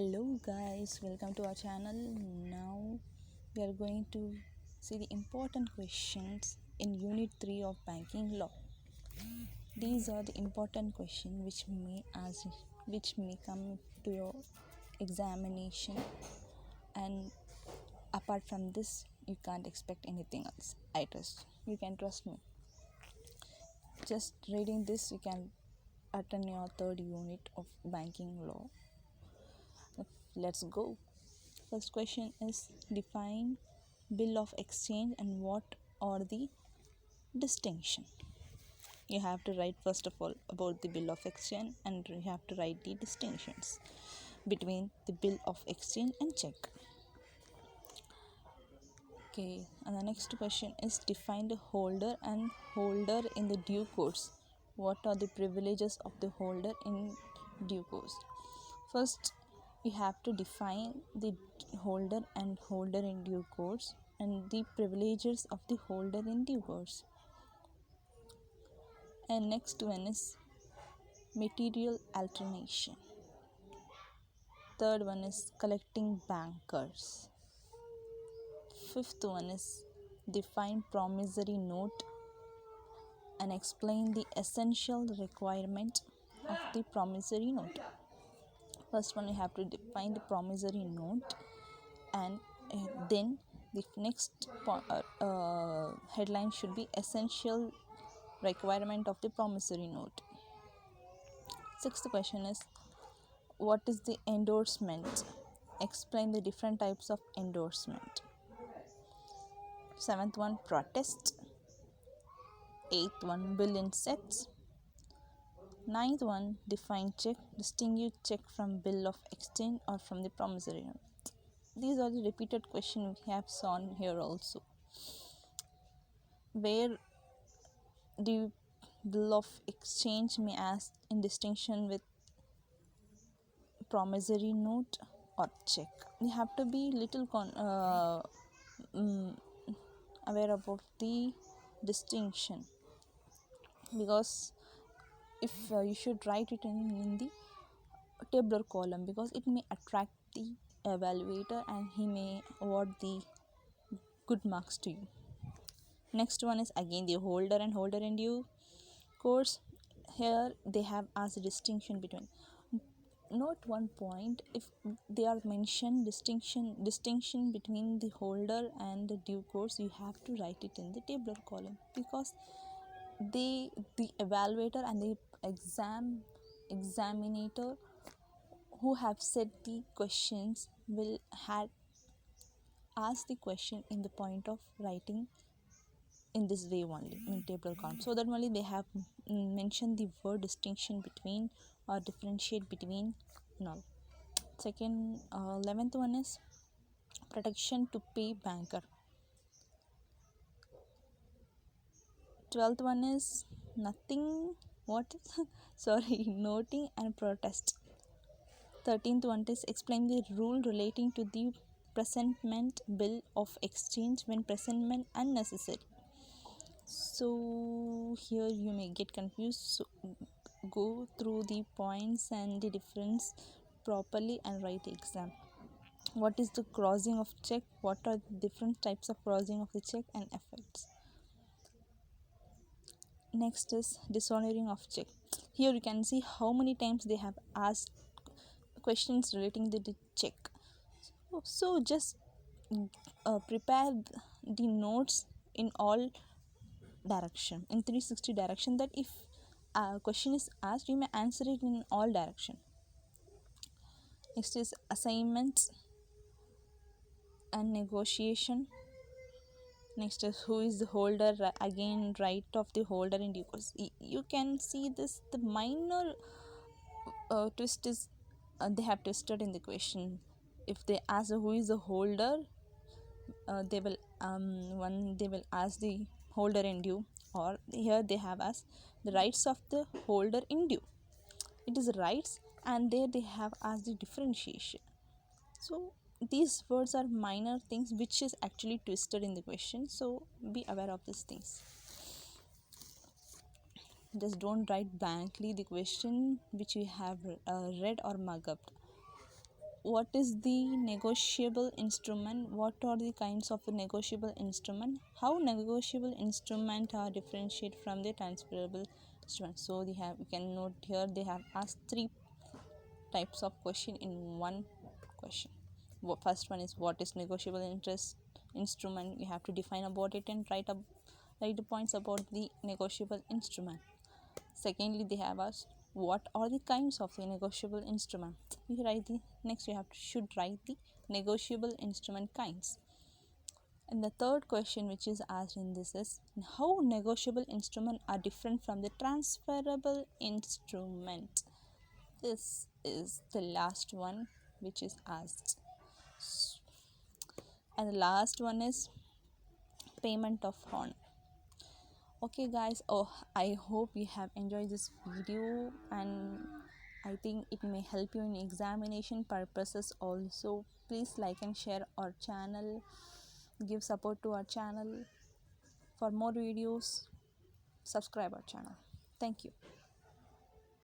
Hello guys, welcome to our channel. Now we are going to see the important questions in unit 3 of banking law. These are the important questions which may come to your examination, and apart from this you can't expect anything else. I trust you can trust me. Just reading this you can attend your third unit of banking law. Let's go. First question is define bill of exchange and what are the distinction. You have to write first of all about the bill of exchange, and you have to write the distinctions between the bill of exchange and check. Okay, and the next question is define the holder and holder in the due course. What are the privileges of the holder in due course? First, we have to define the holder and holder in due course and the privileges of the holder in due course. And next one is material alternation. Third one is collecting bankers. Fifth one is define promissory note and explain the essential requirement of the promissory note. First one, we have to define the promissory note, and then the next headline should be essential requirement of the promissory note. Sixth question is what is the endorsement? Explain the different types of endorsement. Seventh one, protest. Eighth one, bill in sets. Ninth one, define check. Distinguish check from bill of exchange or from the promissory note. These are the repeated questions we have shown here also. Where the bill of exchange may ask in distinction with promissory note or check. You have to be little aware about the distinction, because if you should write it in the tabular column, because it may attract the evaluator and he may award the good marks to you. Next one is again the holder and holder in due course. Here they have asked a distinction between. Note one point, if they are mentioned distinction between the holder and the due course, you have to write it in the tabular column, because the evaluator and the examinator who have set the questions will have asked the question in the point of writing in this way only in tabular column, so that only they have mentioned the word distinction between or differentiate between null. Second, 11th one is protection to pay banker. 12th one is nothing noting and protest. 13th one is explain the rule relating to the presentment bill of exchange when presentment unnecessary. So here you may get confused, so go through the points and the difference properly and write the exam. What is the crossing of check? What are the different types of crossing of the check and effects? Next is dishonoring of check. Here you can see how many times they have asked questions relating to the check. So just prepare the notes in all direction, in 360 direction, that if a question is asked you may answer it in all direction. Next is assignments and negotiation. Next is who is the holder, again right of the holder in due course. You can see this, the minor twist is they have twisted in the question. If they ask who is the holder, they will ask the holder in due, or here they have asked the rights of the holder in due. It is rights, and there they have asked the differentiation. So these words are minor things which is actually twisted in the question, so be aware of these things. Just don't write blankly the question which you have read or mug up. what is the negotiable instrument, what are the kinds of the negotiable instrument, how negotiable instrument are differentiated from the transferable instrument. So they have, you can note here, they have asked three types of question in one question. First one is what is negotiable interest instrument, you have to define about it and write the points about the negotiable instrument. Secondly, they have asked what are the kinds of the negotiable instrument. You write the next, you have to should write the negotiable instrument kinds. And the third question which is asked in this is how negotiable instruments are different from the transferable instrument. This is the last one which is asked. And the last one is payment of honor. Okay guys, oh, I hope you have enjoyed this video, and I think it may help you in examination purposes also. Please like and share our channel, give support to our channel. For more videos, subscribe our channel. Thank you.